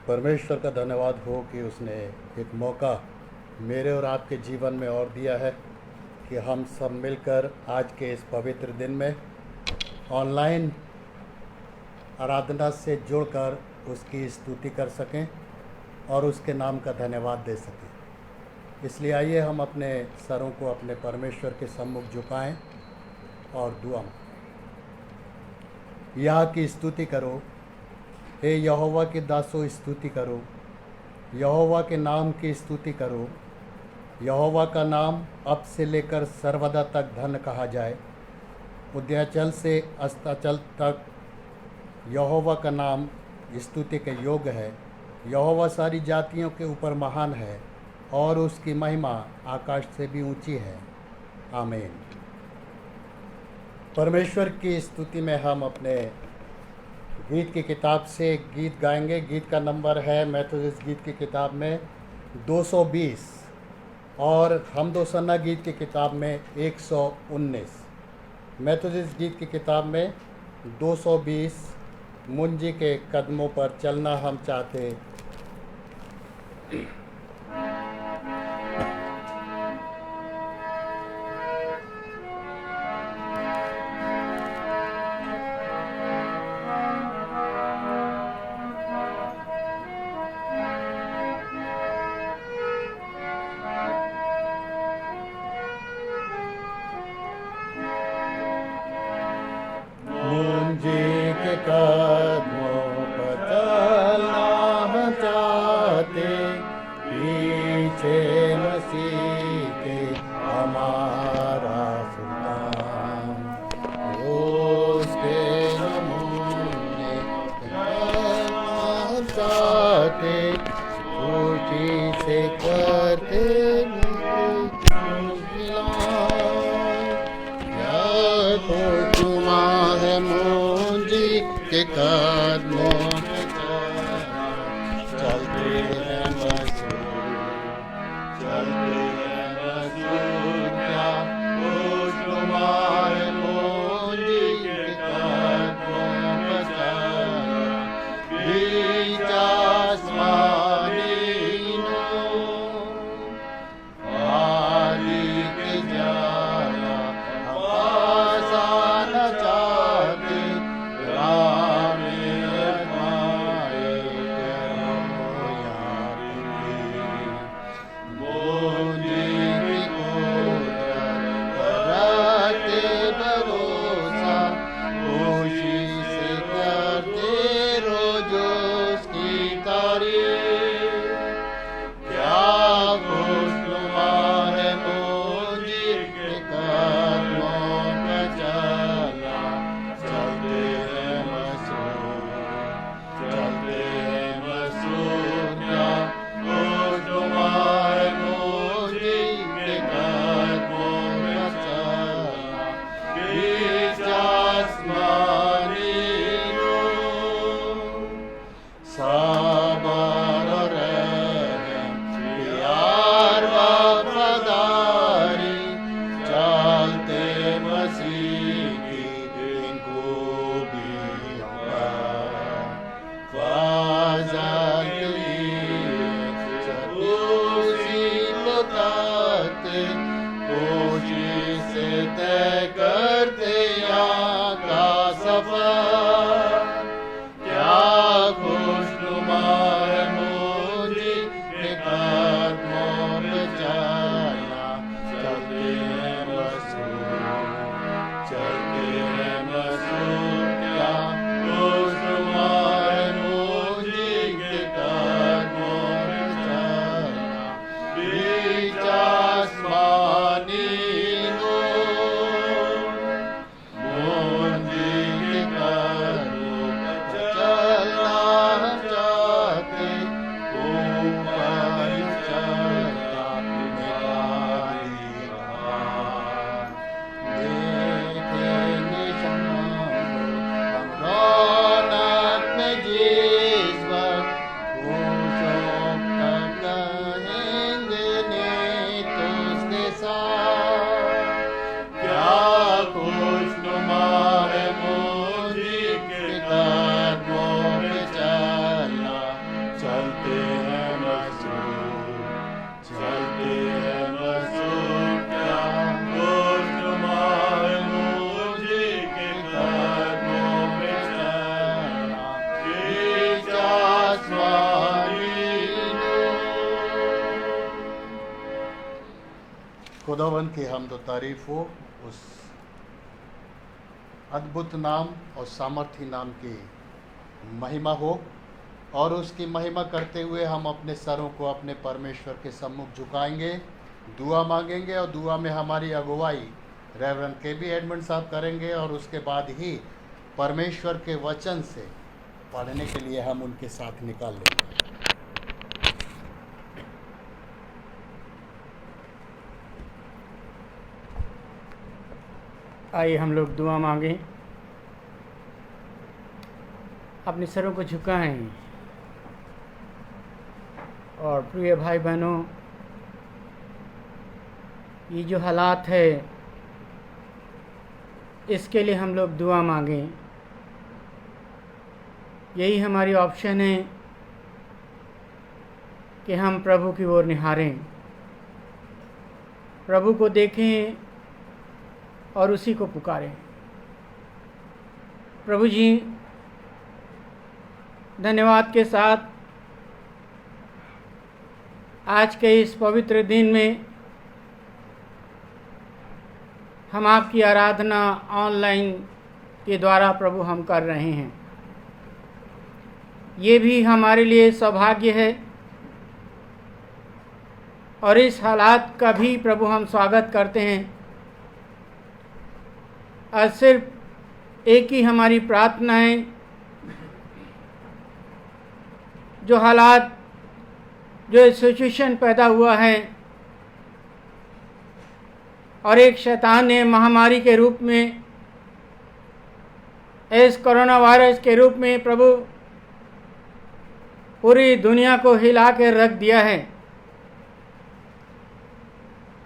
परमेश्वर का धन्यवाद हो कि उसने एक मौका मेरे और आपके जीवन में और दिया है कि हम सब मिलकर आज के इस पवित्र दिन में ऑनलाइन आराधना से जुड़कर उसकी स्तुति कर सकें और उसके नाम का धन्यवाद दे सकें। इसलिए आइए हम अपने सरों को अपने परमेश्वर के सम्मुख झुकाएं और दुआ मांगें। यह की स्तुति करो, हे यहोवा के दासों स्तुति करो, यहोवा के नाम की स्तुति करो। यहोवा का नाम अब से लेकर सर्वदा तक धन्य कहा जाए। उदयाचल से अस्ताचल तक यहोवा का नाम स्तुति के योग्य है। यहोवा सारी जातियों के ऊपर महान है और उसकी महिमा आकाश से भी ऊंची है। आमीन। परमेश्वर की स्तुति में हम अपने गीत की किताब से एक गीत गाएंगे। गीत का नंबर है मेथोडिस्ट गीत की किताब में 220 और हमदो सन्ना गीत की किताब में 119। मेथोडिस्ट गीत की किताब में 220 मुंजी के कदमों पर चलना हम चाहते। मुंजी के कदमों पर चलना हम चाहते, पीछे मसीह के हमारा सुल्तान, उसके नमूने चलना हम चाहते, खुशी से करते मुंजी के कदमों में चलते हैं मसूर, चलते हैं मसूर, क्या खुश तुम्हारे मुंजी के कदमों में बीच आसमानी मालिक जाना आसान चाहते, राम खुदावन की हमद व तारीफ हो उस अद्भुत नाम और सामर्थी नाम की महिमा हो। और उसकी महिमा करते हुए हम अपने सरों को अपने परमेश्वर के सम्मुख झुकाएंगे, दुआ मांगेंगे और दुआ में हमारी अगुवाई रेवरेंड KB एडमंड साहब करेंगे। और उसके बाद ही परमेश्वर के वचन से पढ़ने के लिए हम उनके साथ निकाल लेंगे। आइए हम लोग दुआ मांगें, अपने सरों को झुकाएं। और प्रिय भाई बहनों, ये जो हालात है इसके लिए हम लोग दुआ मांगें। यही हमारी ऑप्शन है कि हम प्रभु की ओर निहारें, प्रभु को देखें और उसी को पुकारें। प्रभु जी, धन्यवाद के साथ आज के इस पवित्र दिन में हम आपकी आराधना ऑनलाइन के द्वारा प्रभु हम कर रहे हैं। ये भी हमारे लिए सौभाग्य है और इस हालात का भी प्रभु हम स्वागत करते हैं। और सिर्फ एक ही हमारी प्रार्थना है, जो हालात, जो सिचुएशन पैदा हुआ है और एक शैतान ने महामारी के रूप में, इस कोरोना वायरस के रूप में प्रभु पूरी दुनिया को हिला के रख दिया है।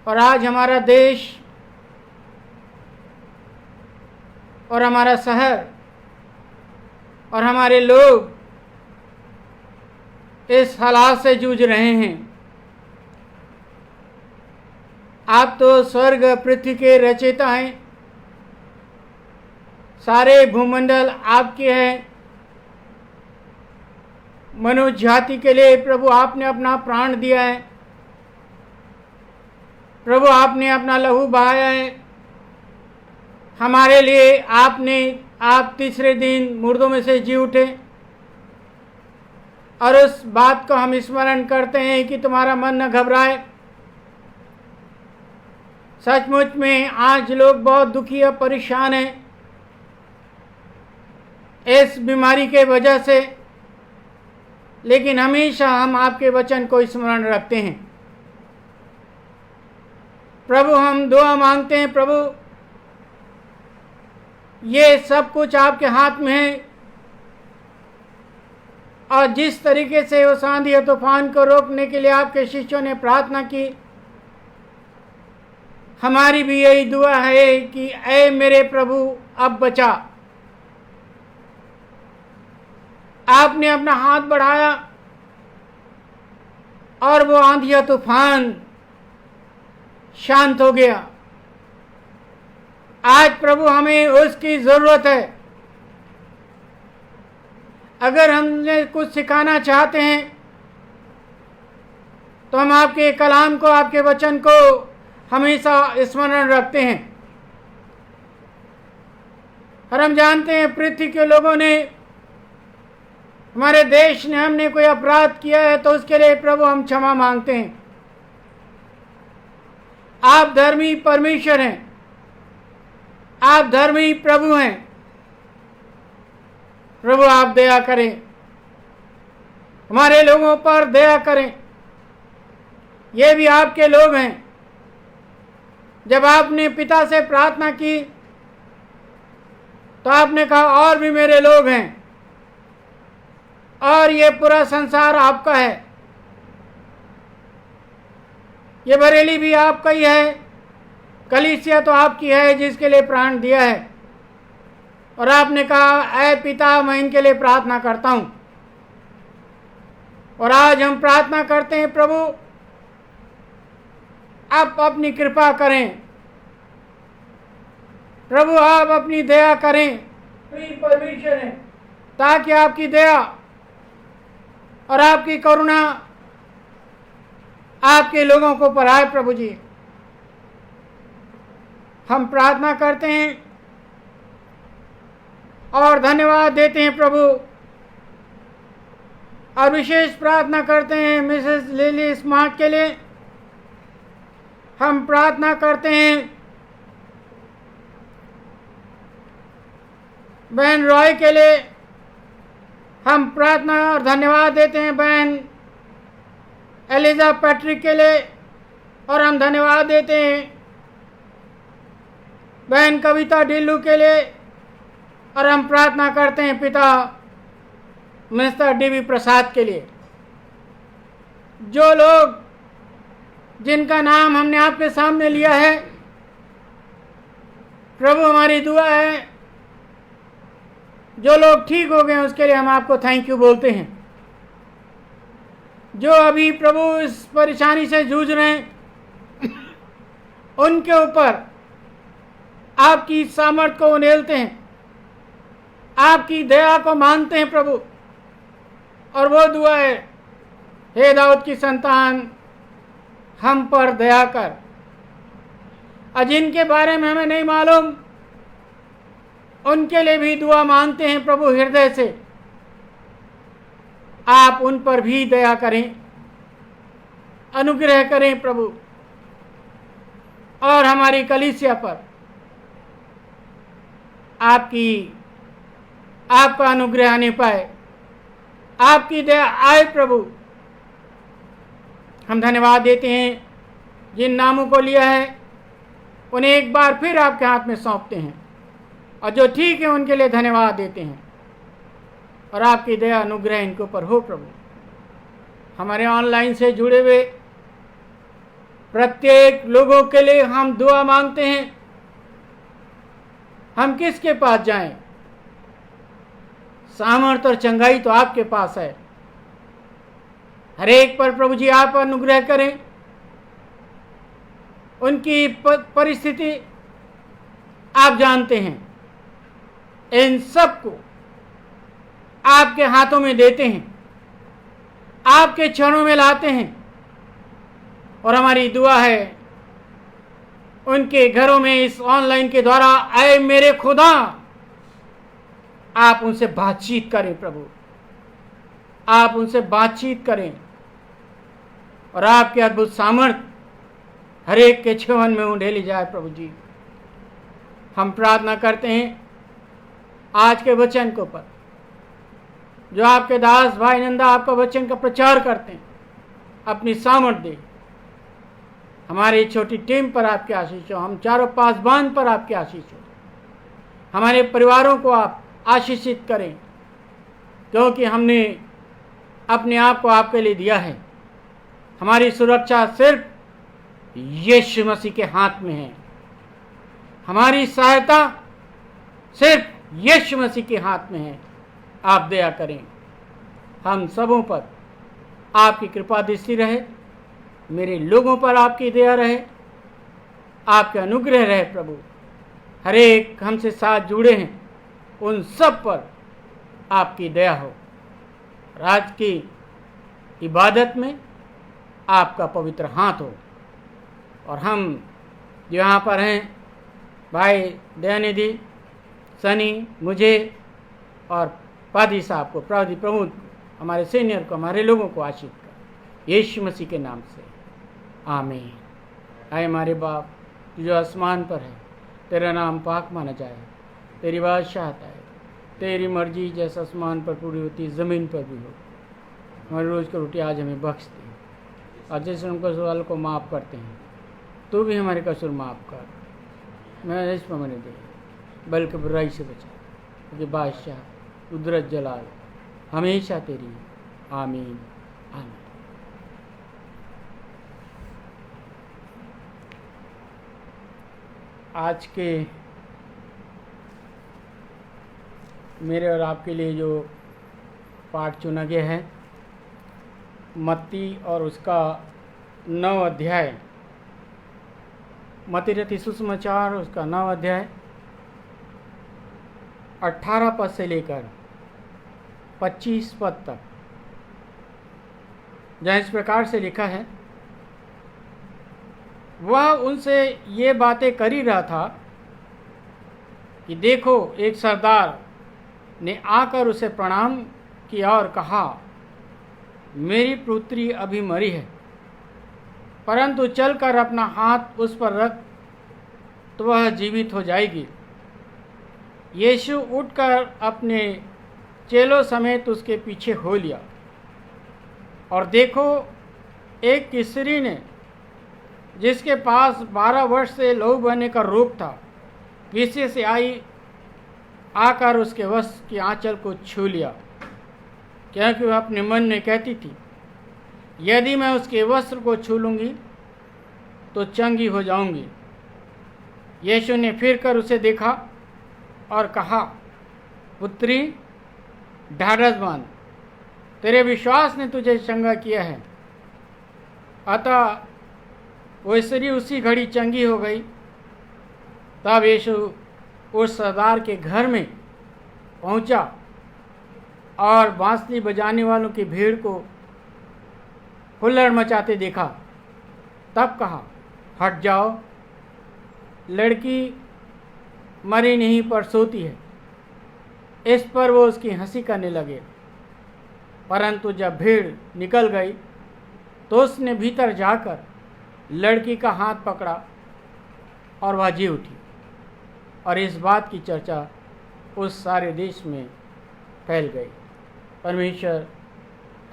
और आज हमारा देश और हमारा शहर और हमारे लोग इस हालात से जूझ रहे हैं। आप तो स्वर्ग पृथ्वी के रचयिता हैं, सारे भूमंडल आपके हैं। मनुष्य जाति के लिए प्रभु आपने अपना प्राण दिया है, प्रभु आपने अपना लहू बहाया है हमारे लिए। आप तीसरे दिन मुर्दों में से जी उठे और उस बात को हम स्मरण करते हैं कि तुम्हारा मन न घबराए। सचमुच में आज लोग बहुत दुखी और परेशान हैं इस बीमारी के वजह से, लेकिन हमेशा हम आपके वचन को स्मरण रखते हैं। प्रभु, हम दुआ मांगते हैं, प्रभु ये सब कुछ आपके हाथ में है और जिस तरीके से उस आंधी और तूफान को रोकने के लिए आपके शिष्यों ने प्रार्थना की, हमारी भी यही दुआ है कि ऐ मेरे प्रभु अब बचा। आपने अपना हाथ बढ़ाया और वो आंधी और तूफान शांत हो गया। आज प्रभु हमें उसकी ज़रूरत है। अगर हमने कुछ सिखाना चाहते हैं तो हम आपके कलाम को, आपके वचन को हमेशा स्मरण रखते हैं। और हम जानते हैं पृथ्वी के लोगों ने, हमारे देश ने, हमने कोई अपराध किया है तो उसके लिए प्रभु हम क्षमा मांगते हैं। आप धर्मी परमेश्वर हैं, आप धर्मी प्रभु हैं। प्रभु आप दया करें, हमारे लोगों पर दया करें। ये भी आपके लोग हैं। जब आपने पिता से प्रार्थना की तो आपने कहा और भी मेरे लोग हैं और ये पूरा संसार आपका है। ये बरेली भी आपका ही है, कलीसिया तो आपकी है जिसके लिए प्राण दिया है। और आपने कहा ऐ पिता, मैं इनके लिए प्रार्थना करता हूं। और आज हम प्रार्थना करते हैं, प्रभु आप अपनी कृपा करें, प्रभु आप अपनी दया करें। परमेश्वर है, ताकि आपकी दया और आपकी करुणा आपके लोगों को पर आए। प्रभु जी, हम प्रार्थना करते हैं और धन्यवाद देते हैं प्रभु, और विशेष प्रार्थना करते हैं मिसेस लिली स्मार्ट के लिए। हम प्रार्थना करते हैं बहन रॉय के लिए। हम प्रार्थना और धन्यवाद देते हैं बहन एलिजा पैट्रिक के लिए, और हम धन्यवाद देते हैं बहन कविता डिल्लू के लिए, और हम प्रार्थना करते हैं पिता मिस्टर डीवी प्रसाद के लिए। जो लोग जिनका नाम हमने आपके सामने लिया है प्रभु, हमारी दुआ है जो लोग ठीक हो गए उसके लिए हम आपको थैंक यू बोलते हैं। जो अभी प्रभु इस परेशानी से जूझ रहे हैं उनके ऊपर आपकी सामर्थ को उंडेलते हैं, आपकी दया को मानते हैं प्रभु। और वो दुआ है, हे दाऊद की संतान हम पर दया कर। और जिनके बारे में हमें नहीं मालूम उनके लिए भी दुआ मानते हैं प्रभु हृदय से, आप उन पर भी दया करें, अनुग्रह करें प्रभु। और हमारी कलीसिया पर आपका अनुग्रह आने पाए, आपकी दया आए प्रभु। हम धन्यवाद देते हैं जिन नामों को लिया है उन्हें एक बार फिर आपके हाथ में सौंपते हैं, और जो ठीक है उनके लिए धन्यवाद देते हैं, और आपकी दया अनुग्रह इनके ऊपर हो प्रभु। हमारे ऑनलाइन से जुड़े हुए प्रत्येक लोगों के लिए हम दुआ मांगते हैं। हम किसके पास जाएं? सामर्थ और चंगाई तो आपके पास है। हर एक पर प्रभु जी आप अनुग्रह करें। उनकी परिस्थिति आप जानते हैं, इन सबको आपके हाथों में देते हैं, आपके चरणों में लाते हैं। और हमारी दुआ है उनके घरों में इस ऑनलाइन के द्वारा आए मेरे खुदा, आप उनसे बातचीत करें प्रभु, आप उनसे बातचीत करें, और आपके अद्भुत सामर्थ हर एक के जीवन में उंडेली जाए प्रभु जी। हम प्रार्थना करते हैं आज के वचन के ऊपर, जो आपके दास भाई नंदा आपका वचन का प्रचार करते हैं, अपनी सामर्थ दे। हमारी छोटी टीम पर आपकी आशीष हो, हम चारों पासबान पर आपकी आशीष हो, हमारे परिवारों को आप आशीषित करें, क्योंकि हमने अपने आप को आपके लिए दिया है। हमारी सुरक्षा सिर्फ यीशु मसीह के हाथ में है, हमारी सहायता सिर्फ यीशु मसीह के हाथ में है। आप दया करें, हम सबों पर आपकी कृपा दृष्टि रहे, मेरे लोगों पर आपकी दया रहे, आपके अनुग्रह रहे प्रभु। हर एक हमसे साथ जुड़े हैं उन सब पर आपकी दया हो। आज की इबादत में आपका पवित्र हाथ हो, और हम जो यहाँ पर हैं भाई दयानिधि सनी, मुझे और पादी साहब को, प्रादी प्रमुख हमारे सीनियर को, हमारे लोगों को आशीष कर यीशु मसीह के नाम से आमीन। आए हमारे बाप जो आसमान पर है, तेरा नाम पाक माना जाए, तेरी बादशाहत आए, तेरी मर्जी जैसे आसमान पर पूरी होती है ज़मीन पर भी हो। हमारी रोज़ की रोटी आज हमें बख्श दे, और जैसे हम कसूर वालों को माफ़ करते हैं तो भी हमारे कसूर माफ़ कर। मैं इस पर मैंने दे बल्कि बुराई से बचा, क्योंकि बादशाह कुदरत जलाल हमेशा तेरी है। आमीन आमीन। आज के मेरे और आपके लिए जो पाठ चुना गया है, मत्ती और उसका 9 अध्याय, मत्ती रचित सुसमाचार उसका 9 अध्याय 18 पद से लेकर 25 पद तक, जहाँ इस प्रकार से लिखा है, वह उनसे ये बातें कर ही रहा था कि देखो, एक सरदार ने आकर उसे प्रणाम किया और कहा, मेरी पुत्री अभी मरी है, परंतु चलकर अपना हाथ उस पर रख तो वह जीवित हो जाएगी। यीशु उठकर अपने चेलों समेत उसके पीछे हो लिया। और देखो, एक स्त्री ने, जिसके पास 12 वर्ष से लहू बहने का रोग था, पीछे से आई, आकर उसके वस्त्र की आंचल को छू लिया, क्योंकि वह अपने मन में कहती थी, यदि मैं उसके वस्त्र को छू लूँगी तो चंगी हो जाऊंगी। यीशु ने फिर कर उसे देखा और कहा, पुत्री, ढाढ़स बांध, तेरे विश्वास ने तुझे चंगा किया है। अतः वो स्त्री उसी घड़ी चंगी हो गई। तब यीशु उस सरदार के घर में पहुंचा और बांसुरी बजाने वालों की भीड़ को हुल्लड़ मचाते देखा। तब कहा, हट जाओ, लड़की मरी नहीं पर सोती है। इस पर वो उसकी हंसी करने लगे। परंतु जब भीड़ निकल गई तो उसने भीतर जाकर लड़की का हाथ पकड़ा और वह जी उठी। और इस बात की चर्चा उस सारे देश में फैल गई। परमेश्वर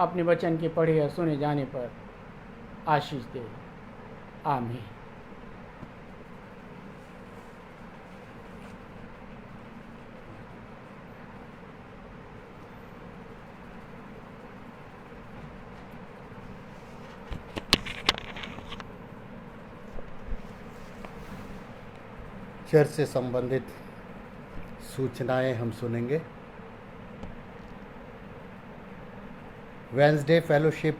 अपने वचन के पढ़े और सुने जाने पर आशीष दे। आमीन। चर्च से संबंधित सूचनाएं हम सुनेंगे। वेंसडे फेलोशिप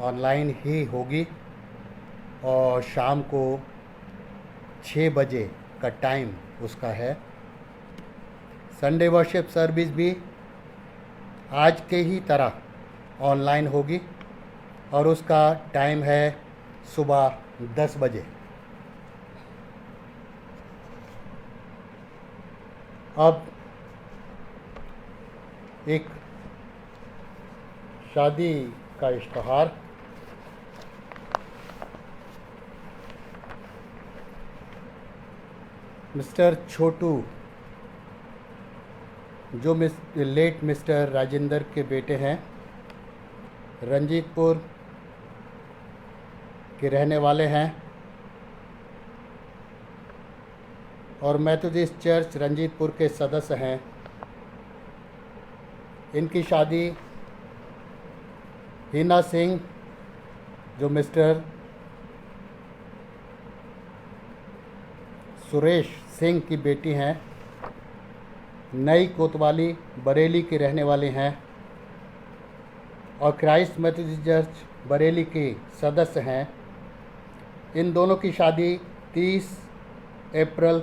ऑनलाइन ही होगी और शाम को 6 बजे का टाइम उसका है। संडे वर्शिप सर्विस भी आज के ही तरह ऑनलाइन होगी और उसका टाइम है सुबह 10 बजे। अब एक शादी का इश्तहार। मिस्टर छोटू, जो लेट मिस्टर राजेंद्र के बेटे हैं, रंजीतपुर के रहने वाले हैं और मेथोडिस्ट चर्च रंजीतपुर के सदस्य हैं। इनकी शादी हिना सिंह, जो मिस्टर सुरेश सिंह की बेटी हैं, नई कोतवाली बरेली के रहने वाले हैं और क्राइस्ट मेथोडिस्ट चर्च बरेली के सदस्य हैं। इन दोनों की शादी 30 अप्रैल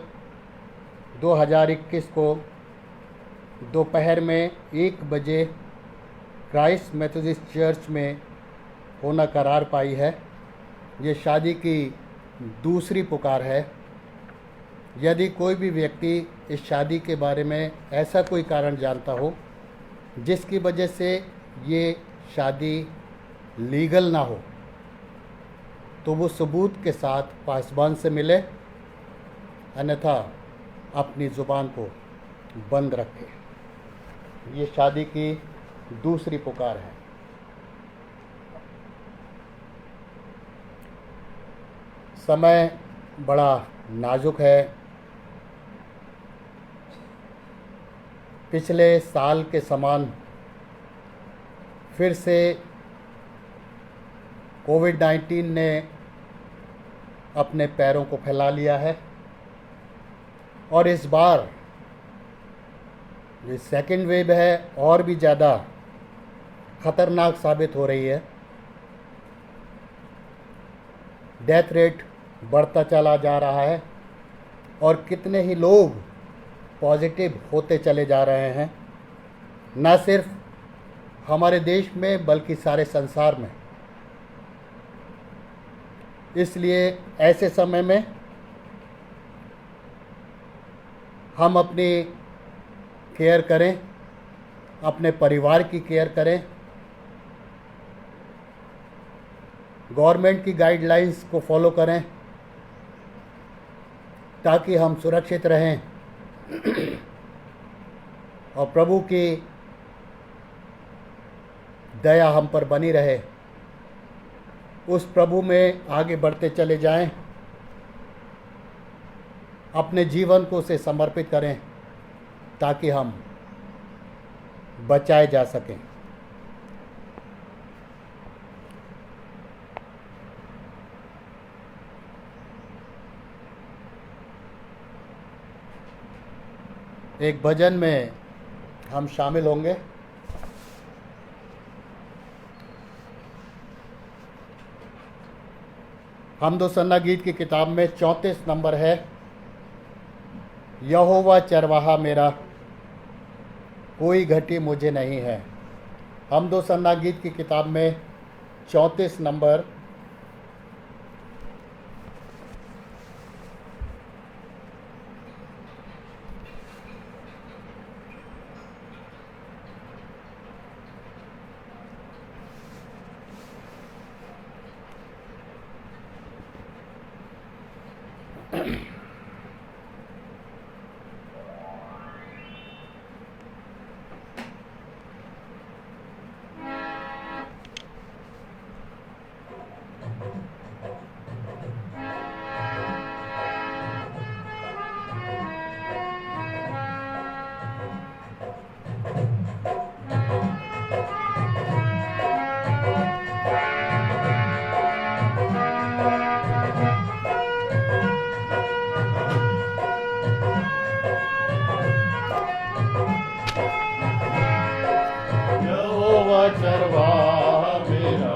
2021 को दोपहर में 1 बजे क्राइस्ट मेथोडिस्ट चर्च में होना करार पाई है। ये शादी की दूसरी पुकार है। यदि कोई भी व्यक्ति इस शादी के बारे में ऐसा कोई कारण जानता हो जिसकी वजह से ये शादी लीगल ना हो, तो वो सबूत के साथ पासबान से मिले, अन्यथा अपनी ज़ुबान को बंद रखे। ये शादी की दूसरी पुकार है। समय बड़ा नाजुक है। पिछले साल के समान फिर से कोविड-19 ने अपने पैरों को फैला लिया है और इस बार ये सेकेंड वेव है और भी ज़्यादा ख़तरनाक साबित हो रही है। डेथ रेट बढ़ता चला जा रहा है और कितने ही लोग पॉजिटिव होते चले जा रहे हैं, न सिर्फ हमारे देश में बल्कि सारे संसार में। इसलिए ऐसे समय में हम अपनी केयर करें, अपने परिवार की केयर करें, गवर्नमेंट की गाइडलाइंस को फॉलो करें ताकि हम सुरक्षित रहें और प्रभु की दया हम पर बनी रहे। उस प्रभु में आगे बढ़ते चले जाएं, अपने जीवन को उसे समर्पित करें ताकि हम बचाए जा सकें। एक भजन में हम शामिल होंगे। हमदो सन्ना गीत की किताब में 34 नंबर है, यहोवा चरवाहा मेरा, कोई घटी मुझे नहीं है। हमदो सन्ना गीत की किताब में 34 नंबर। चरवाहा मेरा,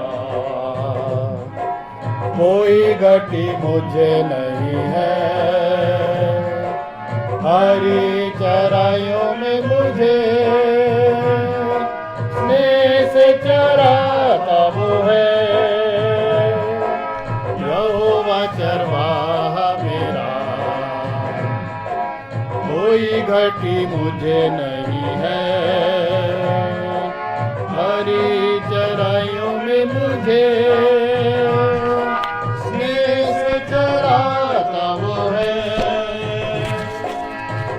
कोई घटी मुझे नहीं है। हरी चराइयों में मुझे स्नेह से चराता वो है। यहोवा चरवाहा मेरा, कोई घटी मुझे नहीं है। हरी चराइयों में मुझे स्नेह से चराता वो है।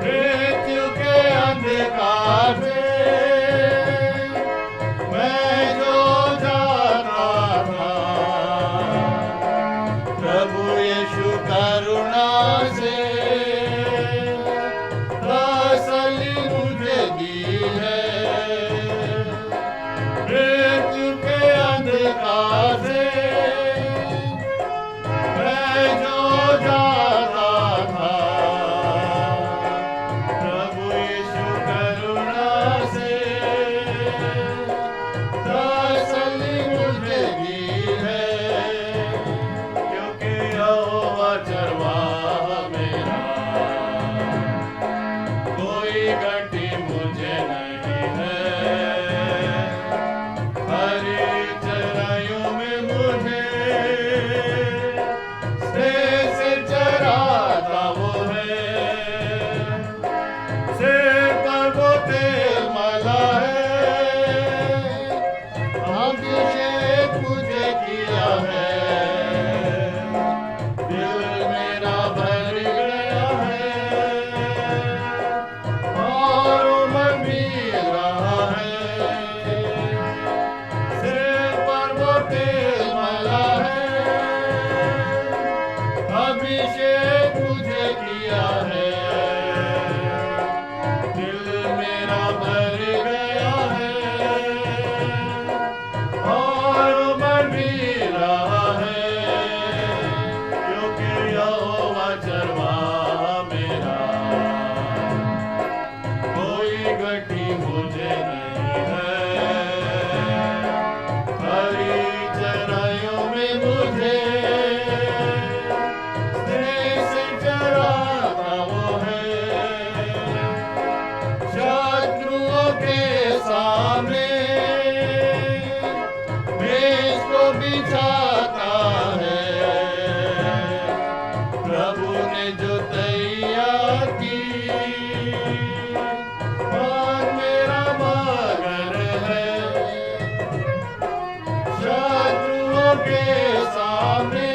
मृत्यु के अंधकार से मैं जो जाता था, प्रभु यीशु करुणा से तसल्ली मुझे दी है। मृत्यु के अंधकार से मैं जो जाता था, प्रभु यीशु करुणा से तसल्ली मुझे दी है। क्योंकि यहोवा चरवाहा मेरा, कोई घटी मुझे नहीं है। हरी चराइयों में मुझे स्नेह से चराता वो है। सिर पर वो तेल मला है, अभिषेक मुझे किया है। दिल मेरा भर गया है और उमड़ भी रहा है। सिर पर वो तेल मला है, अभिषेक मुझे किया है। दिल मेरा भर गया है और उमड़ भी रहा है। क्योंकि यहोवा चरवाहा मेरा, कोई घटी मुझे नहीं है। हरी चराइयों में मुझे स्नेह से चराता वो है। शत्रुओं के सामने मेज को बिछाता है। के सामने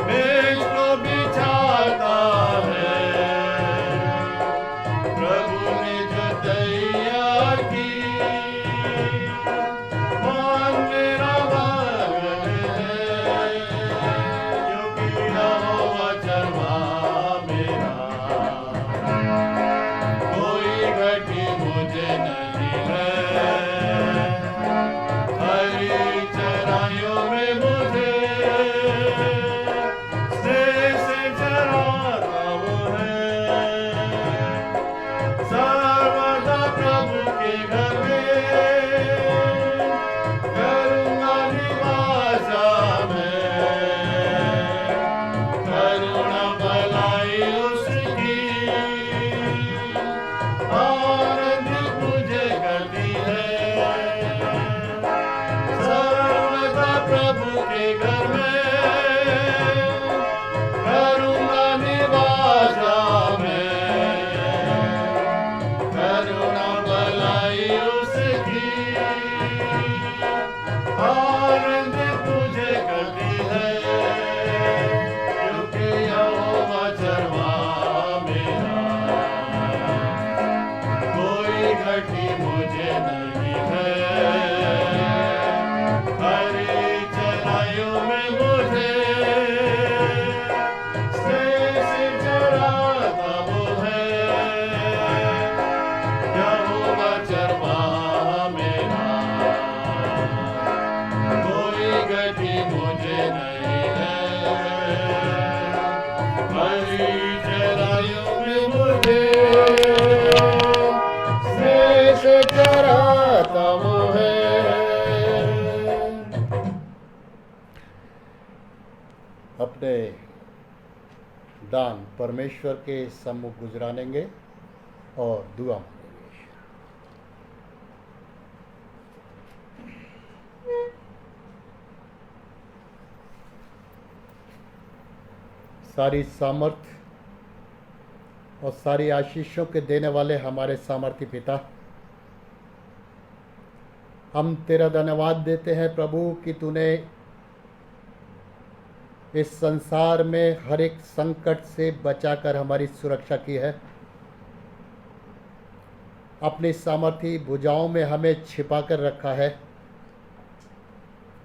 मेज को बिछाता है। प्रभु ने जो तैयार की मान मेरा भाग है, क्योंकि यहोवा चरवाहा मेरा, कोई घटी मुझे नहीं है। हरी चराइयों में मुझे स्नेह से चराता वो है। सर्वदा प्रभु के घर में करूँगा निवास मैं। करुणा भलाई उसकी आनंद मुझे करती है। सर्वदा प्रभु के घर में करूँगा निवास मैं। करुणा भलाई उसकी आनंद मुझे करती है, क्योंकि यहोवा चरवाहा मेरा, कोई घटी मुझे नहीं है। हरी चराइयों में मुझे स्नेह से चराता वो है। यहोवा चरवाहा मेरा, कोई घटी मुझे नहीं है। हरी चराइयों में मुझे स्नेह से चराता वो है। अपने दान परमेश्वर के सम्मुख गुजरानेंगे और दुआ मांगेंगे। सारी सामर्थ और सारी आशीषों के देने वाले हमारे सामर्थी पिता, हम तेरा धन्यवाद देते हैं प्रभु कि तूने इस संसार में हर एक संकट से बचाकर हमारी सुरक्षा की है। अपनी सामर्थी भुजाओं में हमें छिपा कर रखा है।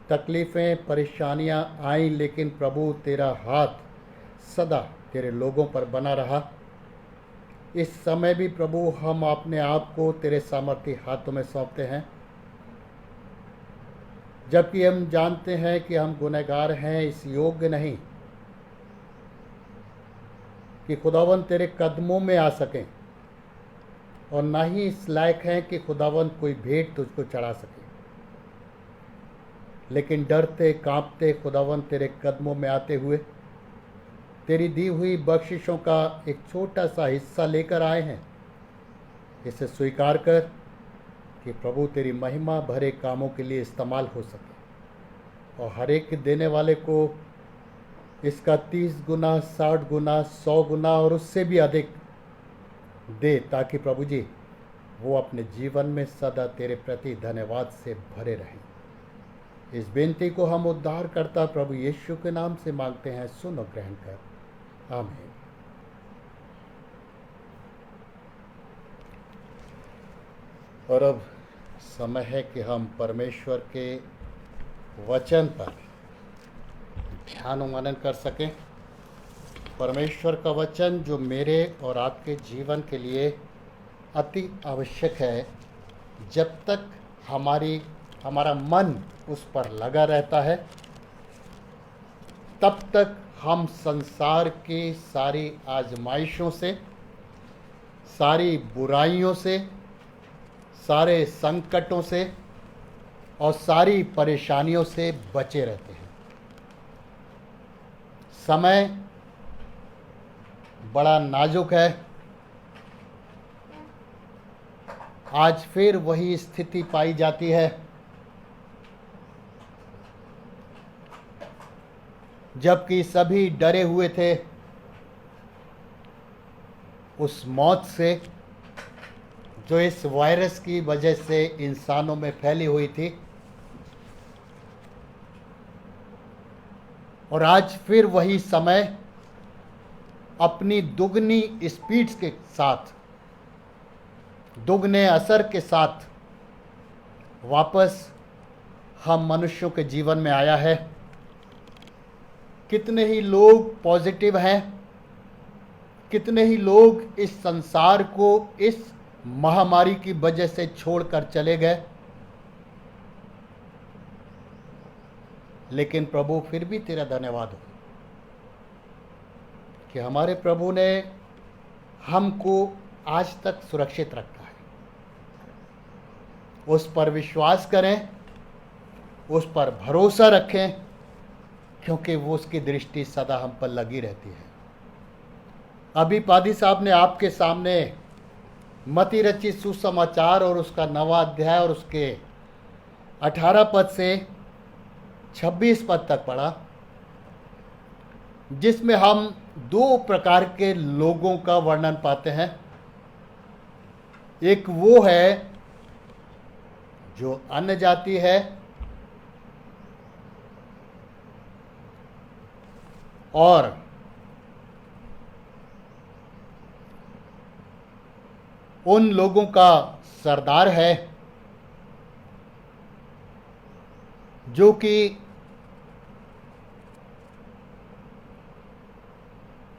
तकलीफ़ें परेशानियां आईं, लेकिन प्रभु तेरा हाथ सदा तेरे लोगों पर बना रहा। इस समय भी प्रभु हम अपने आप को तेरे सामर्थी हाथों में सौंपते हैं, जबकि हम जानते हैं कि हम गुनहगार हैं, इस योग्य नहीं कि खुदावंद तेरे कदमों में आ सकें, और ना ही इस लायक हैं कि खुदावंद कोई भेंट तुझको चढ़ा सके। लेकिन डरते कांपते खुदावंद तेरे कदमों में आते हुए तेरी दी हुई बख्शिशों का एक छोटा सा हिस्सा लेकर आए हैं। इसे स्वीकार कर कि प्रभु तेरी महिमा भरे कामों के लिए इस्तेमाल हो सके, और हर एक देने वाले को इसका 30 गुना, 60 गुना, 100 गुना और उससे भी अधिक दे, ताकि प्रभु जी वो अपने जीवन में सदा तेरे प्रति धन्यवाद से भरे रहें। इस बेनती को हम उद्धारकर्ता प्रभु यीशु के नाम से मांगते हैं, सुन और ग्रहण कर। आमीन। और अब समय है कि हम परमेश्वर के वचन पर ध्यान और मनन कर सकें। परमेश्वर का वचन जो मेरे और आपके जीवन के लिए अति आवश्यक है, जब तक हमारा मन उस पर लगा रहता है, तब तक हम संसार की सारी आजमाइशों से, सारी बुराइयों से, सारे संकटों से और सारी परेशानियों से बचे रहते हैं। समय बड़ा नाजुक है। आज फिर वही स्थिति पाई जाती है जबकि सभी डरे हुए थे उस मौत से जो इस वायरस की वजह से इंसानों में फैली हुई थी। और आज फिर वही समय अपनी दुगनी स्पीड के साथ, दुगने असर के साथ वापस हम मनुष्यों के जीवन में आया है। कितने ही लोग पॉजिटिव हैं, कितने ही लोग इस संसार को इस महामारी की वजह से छोड़कर चले गए, लेकिन प्रभु फिर भी तेरा धन्यवाद हो कि हमारे प्रभु ने हमको आज तक सुरक्षित रखा है। उस पर विश्वास करें, उस पर भरोसा रखें, क्योंकि वो उसकी दृष्टि सदा हम पर लगी रहती है। अभी पादी साहब ने आपके सामने मती रचित सुसमाचार और उसका 9वां अध्याय और उसके 18 पद से 26 पद तक पढ़ा, जिसमें हम 2 प्रकार के लोगों का वर्णन पाते हैं। एक वो है जो अन्य जाति है, और उन लोगों का सरदार है जो कि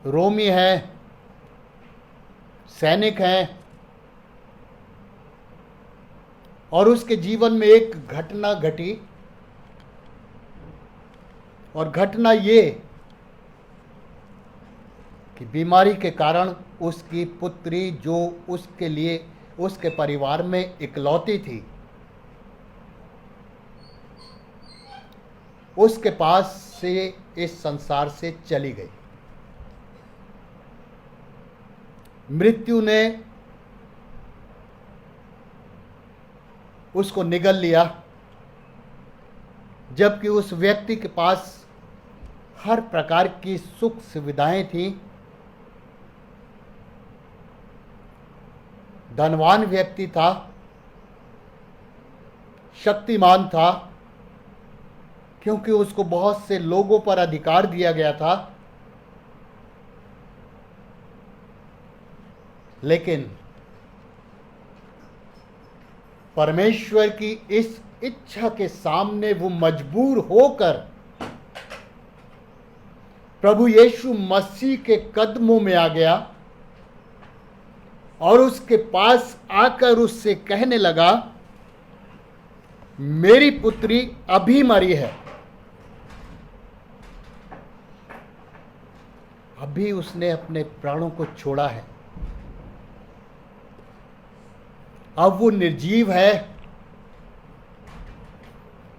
रोमी है, सैनिक हैं, और उसके जीवन में एक घटना घटी, और घटना ये कि बीमारी के कारण उसकी पुत्री, जो उसके लिए उसके परिवार में इकलौती थी, उसके पास से इस संसार से चली गई। मृत्यु ने उसको निगल लिया, जबकि उस व्यक्ति के पास हर प्रकार की सुख सुविधाएं थी, धनवान व्यक्ति था, शक्तिमान था, क्योंकि उसको बहुत से लोगों पर अधिकार दिया गया था। लेकिन परमेश्वर की इस इच्छा के सामने वो मजबूर होकर प्रभु यीशु मसीह के कदमों में आ गया और उसके पास आकर उससे कहने लगा, मेरी पुत्री अभी मरी है। अभी उसने अपने प्राणों को छोड़ा है, अब वो निर्जीव है।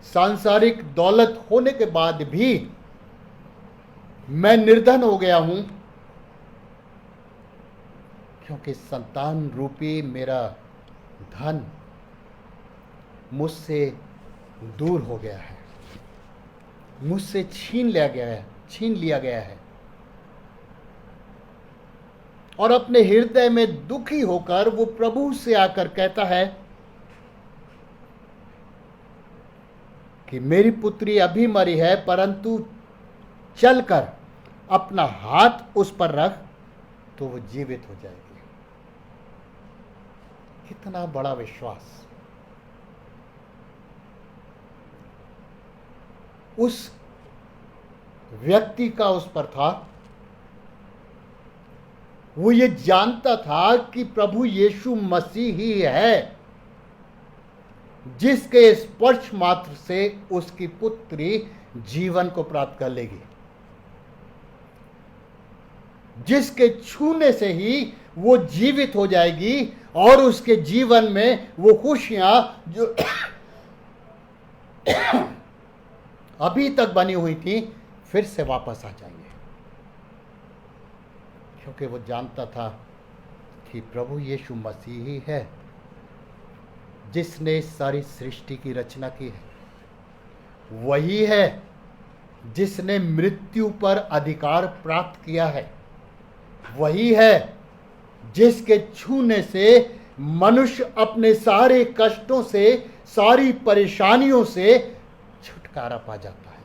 सांसारिक दौलत होने के बाद भी मैं निर्धन हो गया हूं, क्योंकि संतान रूपी मेरा धन मुझसे दूर हो गया है, मुझसे छीन लिया गया है। और अपने हृदय में दुखी होकर वो प्रभु से आकर कहता है कि मेरी पुत्री अभी मरी है, परंतु चलकर अपना हाथ उस पर रख तो वो जीवित हो जाएगी। कितना बड़ा विश्वास उस व्यक्ति का उस पर था। वो ये जानता था कि प्रभु यीशु मसीह ही है जिसके स्पर्श मात्र से उसकी पुत्री जीवन को प्राप्त कर लेगी, जिसके छूने से ही वो जीवित हो जाएगी और उसके जीवन में वो खुशियां जो अभी तक बनी हुई थी फिर से वापस आ जाएंगे, क्योंकि वो जानता था कि प्रभु यीशु मसीह ही है जिसने सारी सृष्टि की रचना की है। वही है जिसने मृत्यु पर अधिकार प्राप्त किया है। वही है जिसके छूने से मनुष्य अपने सारे कष्टों से, सारी परेशानियों से छुटकारा पा जाता है।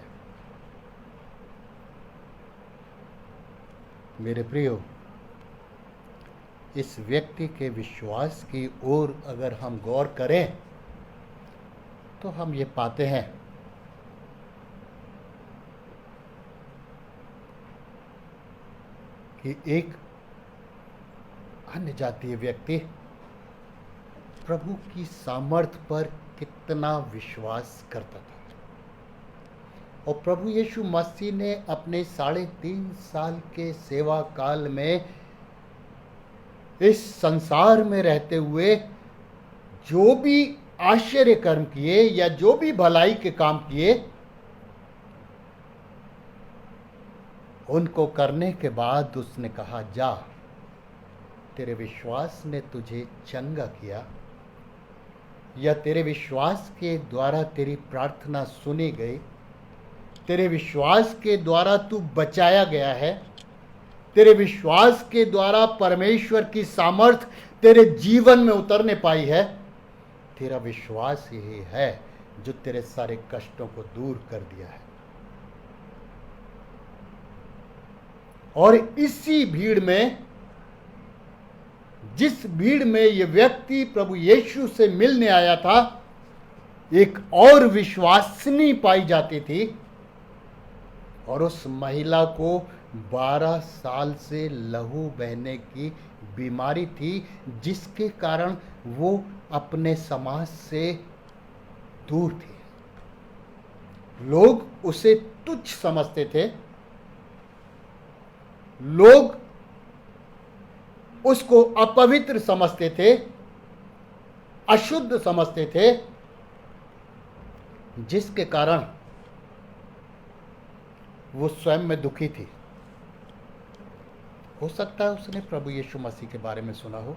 मेरे प्रियो, इस व्यक्ति के विश्वास की ओर अगर हम गौर करें तो हम ये पाते हैं कि एक अन्य जातीय व्यक्ति प्रभु की सामर्थ्य पर कितना विश्वास करता था। और प्रभु यीशु मसीह ने अपने 3.5 साल के सेवा काल में इस संसार में रहते हुए जो भी आश्चर्य कर्म किए या जो भी भलाई के काम किए, उनको करने के बाद उसने कहा, जा, तेरे विश्वास ने तुझे चंगा किया, या तेरे विश्वास के द्वारा तेरी प्रार्थना सुनी गई, तेरे विश्वास के द्वारा तू बचाया गया है, तेरे विश्वास के द्वारा परमेश्वर की सामर्थ तेरे जीवन में उतरने पाई है। तेरा विश्वास यही है जो तेरे सारे कष्टों को दूर कर दिया है। और इसी भीड़ में, जिस भीड़ में ये व्यक्ति प्रभु यीशु से मिलने आया था, एक और विश्वासिनी पाई जाती थी। और उस महिला को 12 साल से लहू बहने की बीमारी थी, जिसके कारण वो अपने समाज से दूर थी। लोग उसे तुच्छ समझते थे, लोग उसको अपवित्र समझते थे, अशुद्ध समझते थे, जिसके कारण वो स्वयं में दुखी थी। हो सकता है उसने प्रभु यीशु मसीह के बारे में सुना हो।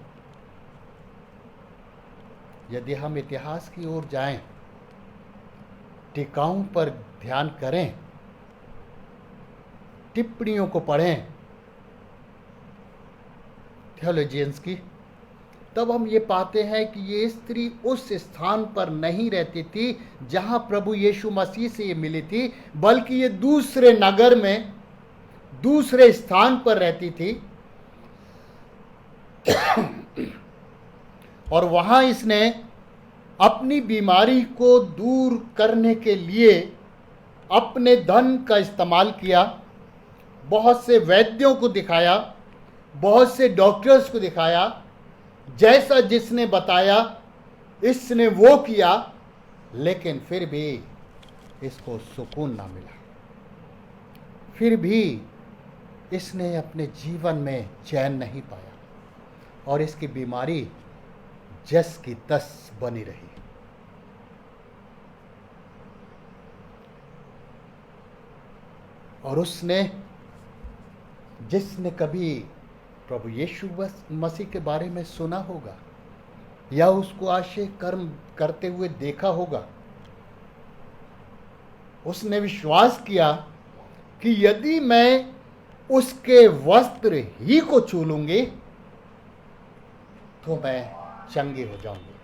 यदि हम इतिहास की ओर जाएं, टीकाओं पर ध्यान करें, टिप्पणियों को पढ़ें थियोलॉजियंस की, तब हम ये पाते हैं कि ये स्त्री उस स्थान पर नहीं रहती थी जहां प्रभु यीशु मसीह से ये मिली थी, बल्कि ये दूसरे नगर में, दूसरे स्थान पर रहती थी। और वहां इसने अपनी बीमारी को दूर करने के लिए अपने धन का इस्तेमाल किया, बहुत से वैद्यों को दिखाया, बहुत से डॉक्टर्स को दिखाया, जैसा जिसने बताया इसने वो किया, लेकिन फिर भी इसको सुकून ना मिला। फिर भी इसने अपने जीवन में चैन नहीं पाया और इसकी बीमारी जस की तस बनी रही। और उसने, जिसने कभी प्रभु यीशु मसीह के बारे में सुना होगा या उसको आश्चर्य कर्म करते हुए देखा होगा, उसने विश्वास किया कि यदि मैं उसके वस्त्र ही को छू लूंगी तो मैं चंगी हो जाऊंगी।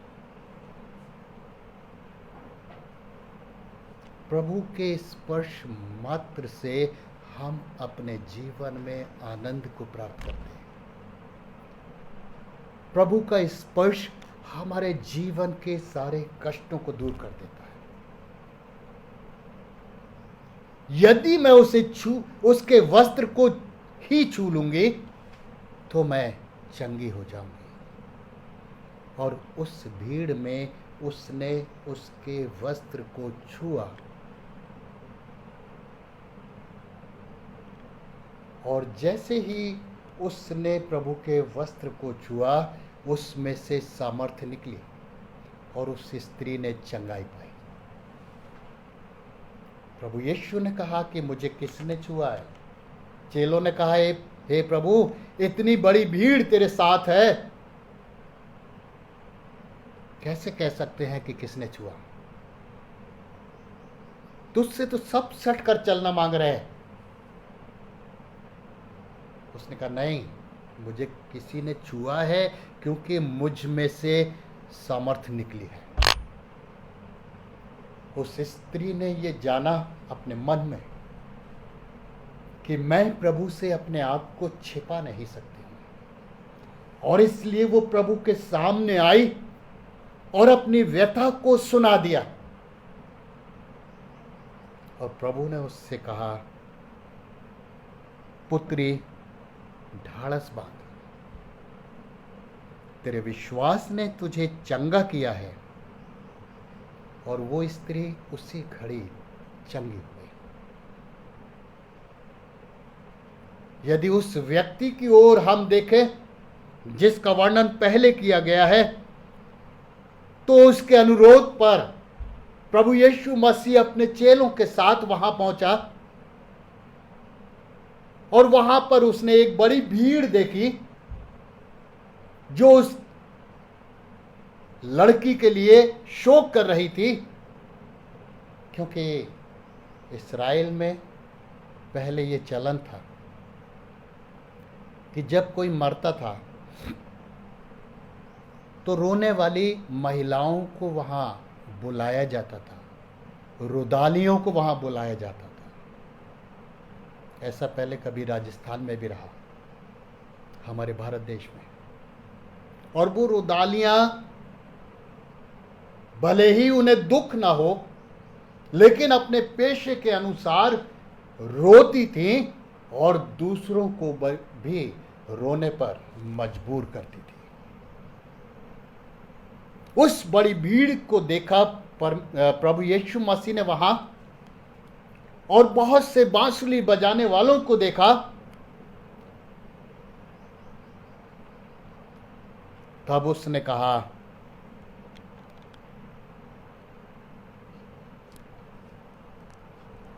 प्रभु के स्पर्श मात्र से हम अपने जीवन में आनंद को प्राप्त करते हैं। प्रभु का स्पर्श हमारे जीवन के सारे कष्टों को दूर कर देता है। यदि मैं उसके वस्त्र को ही छू लूंगी तो मैं चंगी हो जाऊंगी। और उस भीड़ में उसने उसके वस्त्र को छुआ और जैसे ही उसने प्रभु के वस्त्र को छुआ, उसमें से सामर्थ्य निकली और उस स्त्री ने चंगाई पाई। प्रभु यीशु ने कहा कि मुझे किसने छुआ है? चेलों ने कहा, हे प्रभु, इतनी बड़ी भीड़ तेरे साथ है, कैसे कह सकते हैं कि किसने छुआ? तुझसे तो सब सट कर चलना मांग रहे हैं। उसने कहा, नहीं, मुझे किसी ने छुआ है क्योंकि मुझ में से सामर्थ्य निकली है। उस स्त्री ने ये जाना अपने मन में कि मैं प्रभु से अपने आप को छिपा नहीं सकती हूं, और इसलिए वो प्रभु के सामने आई और अपनी व्यथा को सुना दिया। और प्रभु ने उससे कहा, पुत्री ढाढ़स बांध, तेरे विश्वास ने तुझे चंगा किया है। और वो स्त्री उसी घड़ी चंगी हो गई। यदि उस व्यक्ति की ओर हम देखें जिसका वर्णन पहले किया गया है, तो उसके अनुरोध पर प्रभु यीशु मसीह अपने चेलों के साथ वहां पहुंचा और वहां पर उसने एक बड़ी भीड़ देखी जो उस लड़की के लिए शोक कर रही थी, क्योंकि इस्राएल में पहले ये चलन था कि जब कोई मरता था तो रोने वाली महिलाओं को वहां बुलाया जाता था, रुदालियों को वहां बुलाया जाता था। ऐसा पहले कभी राजस्थान में भी रहा, हमारे भारत देश में। और वो रुदालियां भले ही उन्हें दुख ना हो, लेकिन अपने पेशे के अनुसार रोती थीं और दूसरों को भी रोने पर मजबूर करती थी। उस बड़ी भीड़ को देखा प्रभु यीशु मसीह ने वहां, और बहुत से बांसुरी बजाने वालों को देखा। तब उसने कहा,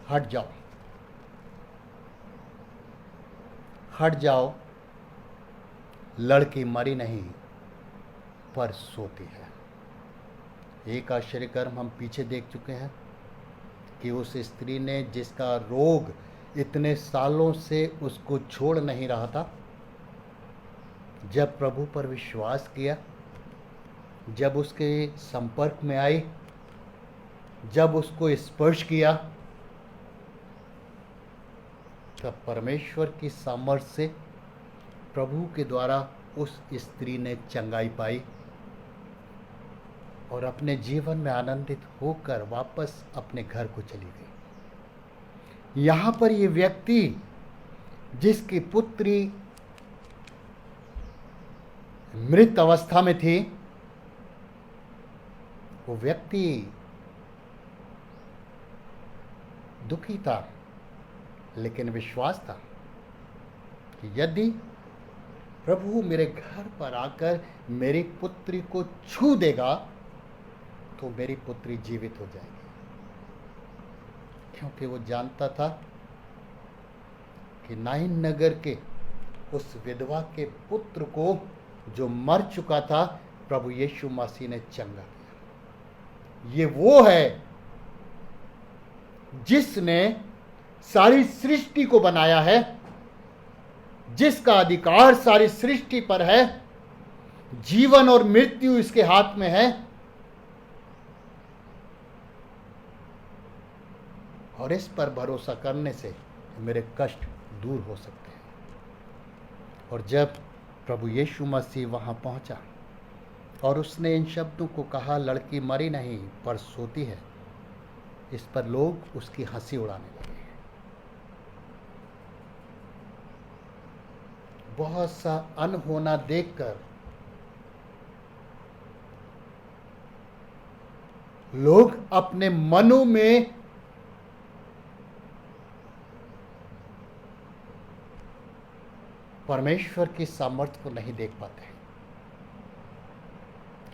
हट जाओ, हट जाओ, लड़की मरी नहीं पर सोती है। एक आश्चर्यकर्म हम पीछे देख चुके हैं कि उस स्त्री ने, जिसका रोग इतने सालों से उसको छोड़ नहीं रहा था, जब प्रभु पर विश्वास किया, जब उसके संपर्क में आई, जब उसको स्पर्श किया, तब परमेश्वर की सामर्थ्य से प्रभु के द्वारा उस स्त्री ने चंगाई पाई और अपने जीवन में आनंदित होकर वापस अपने घर को चली गई। यहां पर ये व्यक्ति, जिसकी पुत्री मृत अवस्था में थी, वो व्यक्ति दुखी था, लेकिन विश्वास था कि यदि प्रभु मेरे घर पर आकर मेरी पुत्री को छू देगा तो मेरी पुत्री जीवित हो जाएगी। क्योंकि वो जानता था कि नाइन नगर के उस विधवा के पुत्र को, जो मर चुका था, प्रभु यीशु मसीह ने चंगा किया। ये वो है जिसने सारी सृष्टि को बनाया है, जिसका अधिकार सारी सृष्टि पर है, जीवन और मृत्यु इसके हाथ में है, और इस पर भरोसा करने से मेरे कष्ट दूर हो सकते हैं। और जब प्रभु यीशु मसीह वहां पहुंचा और उसने इन शब्दों को कहा, लड़की मरी नहीं पर सोती है, इस पर लोग उसकी हंसी उड़ाने लगे। बहुत सा अनहोना देखकर लोग अपने मनों में परमेश्वर की सामर्थ्य को नहीं देख पाते हैं।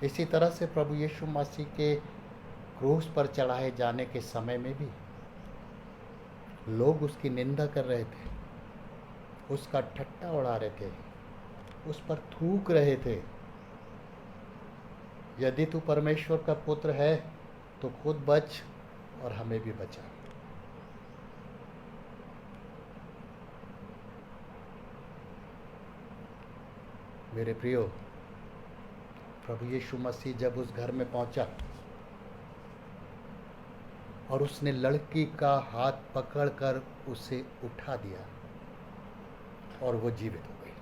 इसी तरह से प्रभु यीशु मसीह के क्रूस पर चढ़ाए जाने के समय में भी लोग उसकी निंदा कर रहे थे, उसका ठट्टा उड़ा रहे थे, उस पर थूक रहे थे। यदि तू परमेश्वर का पुत्र है तो खुद बच और हमें भी बचा। मेरे प्रियो, प्रभु यीशु मसीह जब उस घर में पहुंचा और उसने लड़की का हाथ पकड़कर उसे उठा दिया, और वो जीवित हो गई।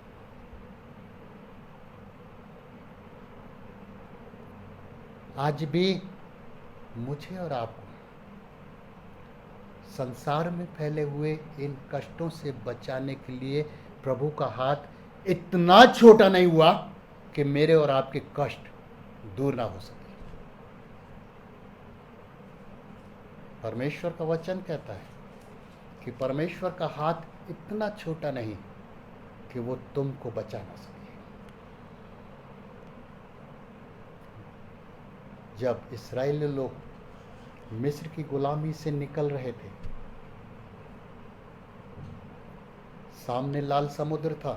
आज भी मुझे और आपको संसार में फैले हुए इन कष्टों से बचाने के लिए प्रभु का हाथ इतना छोटा नहीं हुआ कि मेरे और आपके कष्ट दूर ना हो सके। परमेश्वर का वचन कहता है कि परमेश्वर का हाथ इतना छोटा नहीं कि वो तुमको बचा ना सके। जब इस्राएली लोग मिस्र की गुलामी से निकल रहे थे, सामने लाल समुद्र था,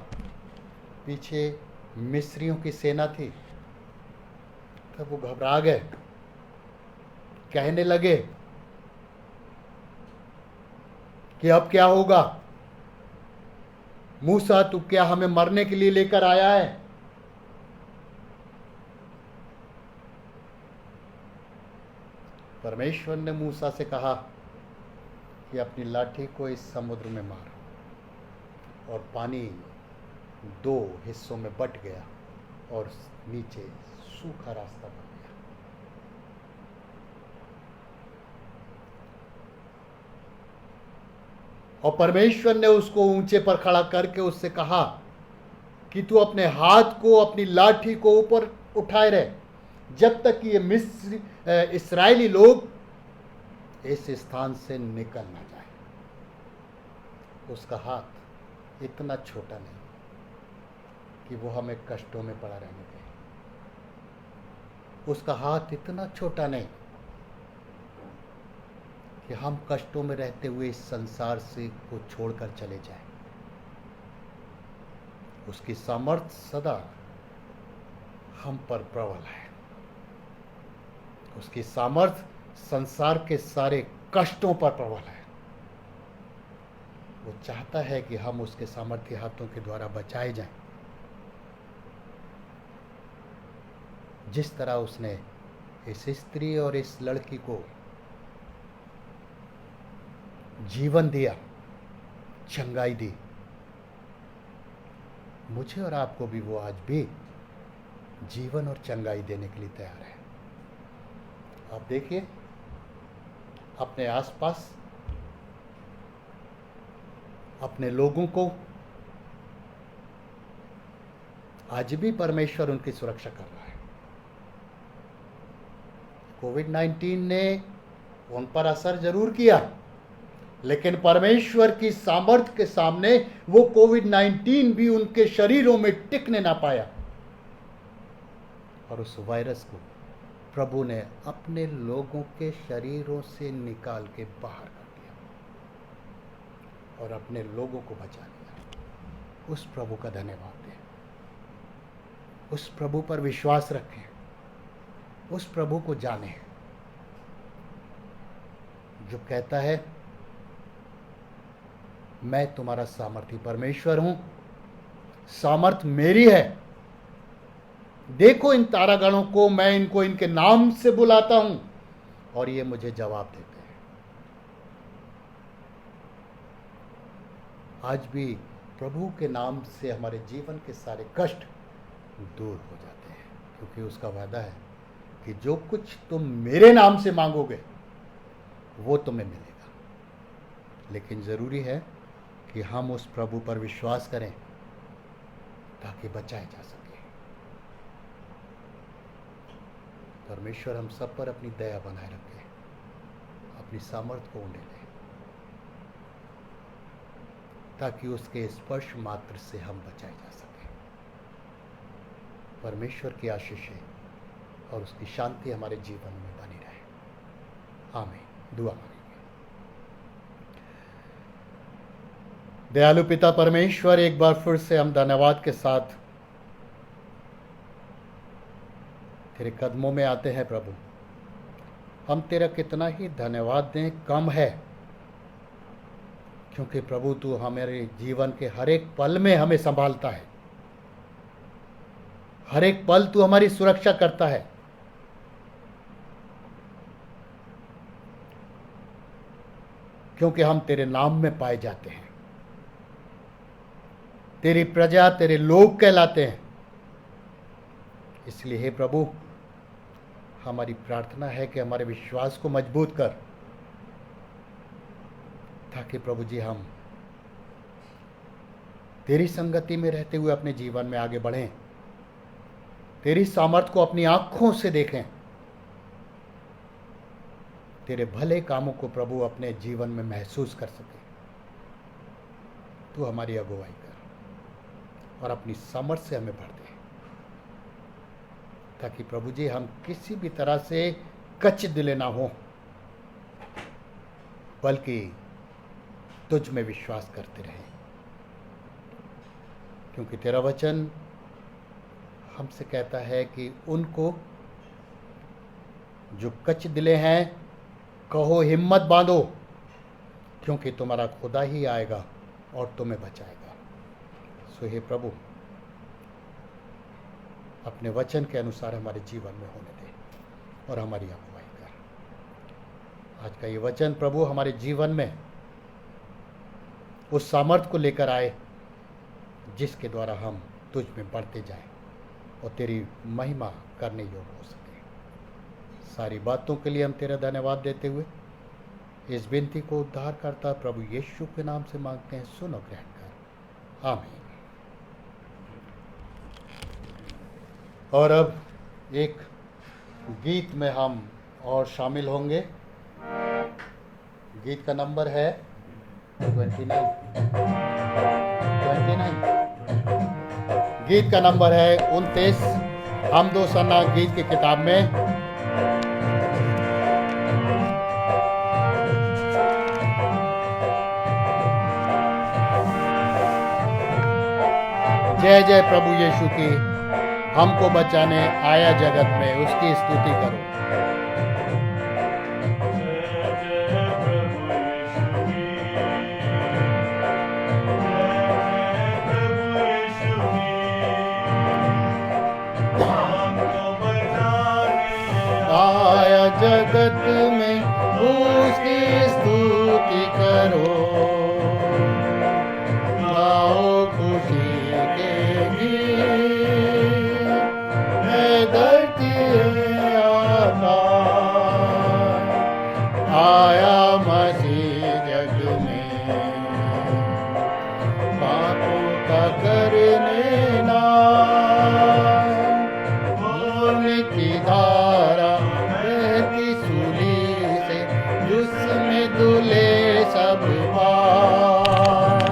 पीछे मिस्रियों की सेना थी, तब वो घबरा गए, कहने लगे कि अब क्या होगा? मूसा, तू क्या हमें मरने के लिए लेकर आया है? परमेश्वर ने मूसा से कहा कि अपनी लाठी को इस समुद्र में मार, और पानी 2 हिस्सों में बट गया और नीचे सूखा रास्ता बन गया। और परमेश्वर ने उसको ऊंचे पर खड़ा करके उससे कहा कि तू अपने हाथ को, अपनी लाठी को ऊपर उठाए रहे जब तक कि ये इस्राएली लोग इस स्थान से निकल ना जाए। उसका हाथ इतना छोटा नहीं कि वो हमें कष्टों में पड़ा रहने दे। उसका हाथ इतना छोटा नहीं कि हम कष्टों में रहते हुए इस संसार से को छोड़कर चले जाएं। उसकी सामर्थ्य सदा हम पर प्रबल है। उसकी सामर्थ्य संसार के सारे कष्टों पर प्रबल है। वो चाहता है कि हम उसके सामर्थ्य हाथों के द्वारा बचाए जाएं। जिस तरह उसने इस स्त्री और इस लड़की को जीवन दिया, चंगाई दी, मुझे और आपको भी वो आज भी जीवन और चंगाई देने के लिए तैयार है। आप देखिए अपने आसपास अपने लोगों को, आज भी परमेश्वर उनकी सुरक्षा कर रहा है। कोविड-19 ने उन पर असर जरूर किया, लेकिन परमेश्वर की सामर्थ्य के सामने वो कोविड-19 भी उनके शरीरों में टिकने ना पाया। और उस वायरस को प्रभु ने अपने लोगों के शरीरों से निकाल के बाहर कर दिया और अपने लोगों को बचा लिया। उस प्रभु का धन्यवाद दें, उस प्रभु पर विश्वास रखें, उस प्रभु को जानें जो कहता है मैं तुम्हारा सामर्थी परमेश्वर हूं, सामर्थ्य मेरी है। देखो इन तारागणों को, मैं इनको इनके नाम से बुलाता हूं और ये मुझे जवाब देते हैं। आज भी प्रभु के नाम से हमारे जीवन के सारे कष्ट दूर हो जाते हैं, क्योंकि उसका वादा है कि जो कुछ तुम मेरे नाम से मांगोगे वो तुम्हें मिलेगा। लेकिन जरूरी है कि हम उस प्रभु पर विश्वास करें ताकि बचाए जा सके। परमेश्वर हम सब पर अपनी दया बनाए रखे, अपनी सामर्थ्य को उंडेले, ताकि उसके स्पर्श मात्र से हम बचाए जा सके। परमेश्वर की आशीषें और उसकी शांति हमारे जीवन में बनी रहे। आमीन। दुआ मांगेंगे। दयालु पिता परमेश्वर, एक बार फिर से हम धन्यवाद के साथ तेरे कदमों में आते हैं प्रभु। हम तेरा कितना ही धन्यवाद दें कम है, क्योंकि प्रभु तू हमारे जीवन के हर एक पल में हमें संभालता है। हर एक पल तू हमारी सुरक्षा करता है। क्योंकि हम तेरे नाम में पाए जाते हैं। तेरी प्रजा, तेरे लोग कहलाते हैं। इसलिए हे प्रभु, हमारी प्रार्थना है कि हमारे विश्वास को मजबूत कर, ताकि प्रभु जी हम तेरी संगति में रहते हुए अपने जीवन में आगे बढ़ें, तेरी सामर्थ को अपनी आंखों से देखें, तेरे भले कामों को प्रभु अपने जीवन में महसूस कर सके। तू हमारी अगुवाई कर और अपनी समर्थ से हमें भर दे, ताकि प्रभु जी हम किसी भी तरह से कच्चे दिले ना हो, बल्कि तुझ में विश्वास करते रहें। क्योंकि तेरा वचन हमसे कहता है कि उनको जो कच्चे दिले हैं, कहो हिम्मत बांधो, क्योंकि तुम्हारा खुदा ही आएगा और तुम्हें बचाएगा। सो हे प्रभु, अपने वचन के अनुसार हमारे जीवन में होने दे और हमारी अगुवाई कर। आज का ये वचन प्रभु हमारे जीवन में उस सामर्थ को लेकर आए जिसके द्वारा हम तुझ में बढ़ते जाएं और तेरी महिमा करने योग्य हो सके। सारी बातों के लिए हम तेरा धन्यवाद देते हुए इस विनती को उद्धार करता प्रभु यीशु के नाम से मांगते हैं, सुन और ग्रहण कर। आमीन। और अब एक गीत में हम और शामिल होंगे। गीत का नंबर है 29। गीत का नंबर है 29। हम दो सन्ना गीत की किताब में। जय जय प्रभु यीशु की, हमको बचाने आया जगत में, उसकी स्तुति करो। आया जगत में, उसकी स्तुति करो। गाओ खुशी के गीत, है धरती है आकाश। आया मसीह जग में, पापों का करने नाश। होने की धारा बहती सूली से, जिसमें दुले सब पार।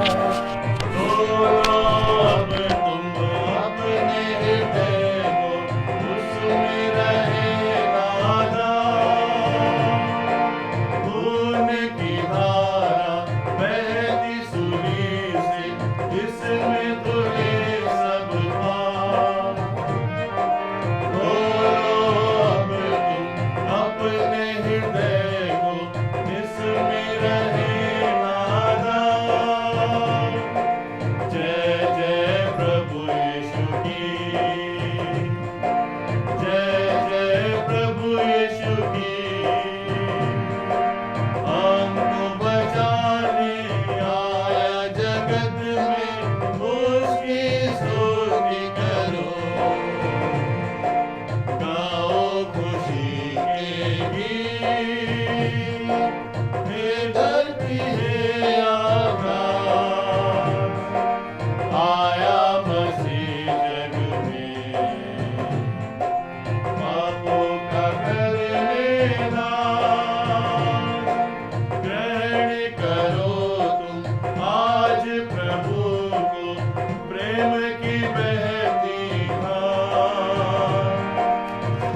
अब तुम अपने हृदय को उसमें रहेगा खून की धारा बहती सूली से, जिसमें दुले सब पार। अब तुम अपने हृदय को इसमें रहेगा। जय जय प्रभु यीशु की, जय जय प्रभु यीशु की। हमको बचाने आया जगत में, उसकी स्तुति करो। गाओ खुशी के गीत, हे धरती है आकाश। आया मसीह जग में, पापों का करने नाश। ग्रहण करो तुम आज प्रभु को, प्रेम की बहती धार।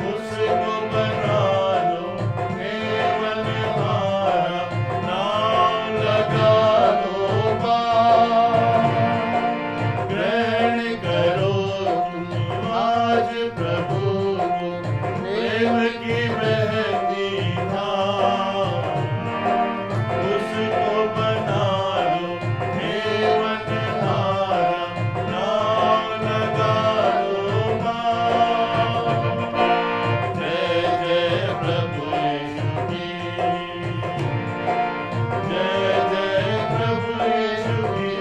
उसको बना लो केवल हारा, नाम लगा लो पार। ग्रहण करो तुम आज प्रभु को, प्रेम की बहती धार। उसको बना लो केवल हारा, नाम लगा लो पार। जय जय प्रभु यीशु की, जय जय प्रभु यीशु की।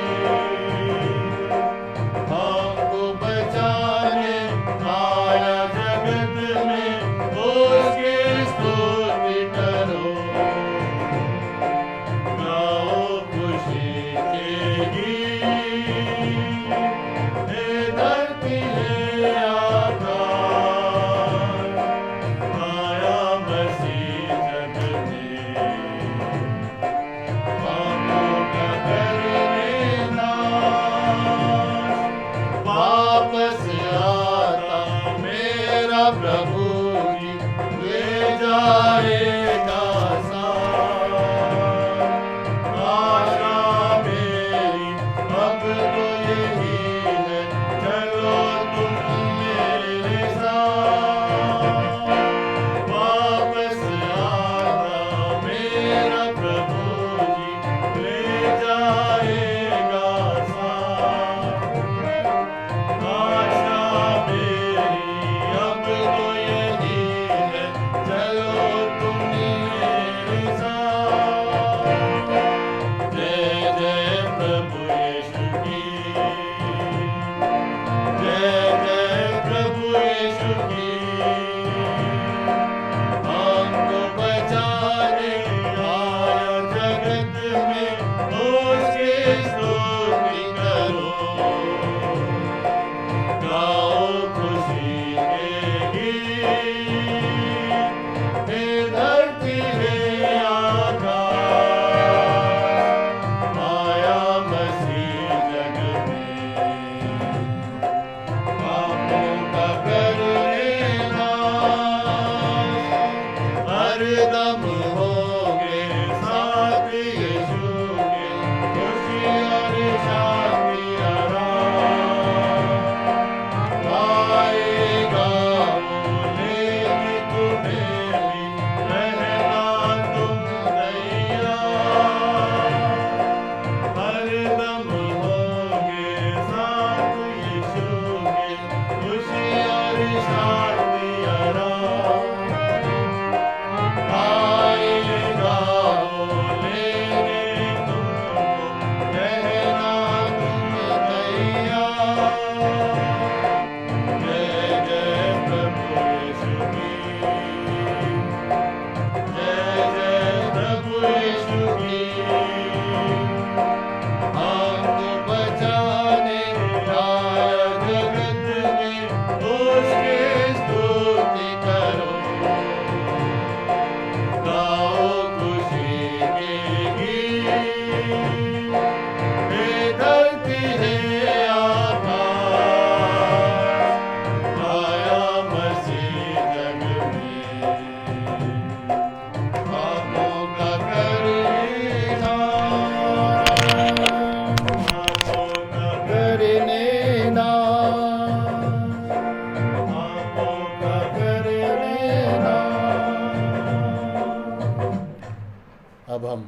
अब हम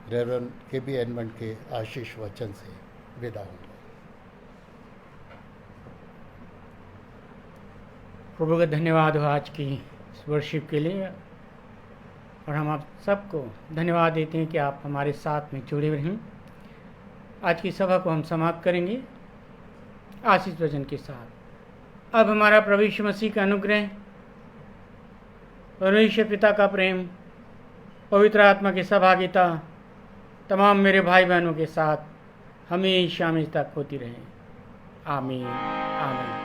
रेवरेंड के बी एडमंड के आशीष वचन से विदा होंगे। प्रभु का धन्यवाद हो आज की इस वर्शिप के लिए, और हम आप सबको धन्यवाद देते हैं कि आप हमारे साथ में जुड़े रहें। आज की सभा को हम समाप्त करेंगे आशीष वचन के साथ। अब हमारा प्रभु यीशु मसीह का अनुग्रह, परमेश्वर पिता का प्रेम, पवित्र आत्मा की सहभागिता तमाम मेरे भाई बहनों के साथ हमेशा हमेशा तक होती रहे। आमीन आमीन।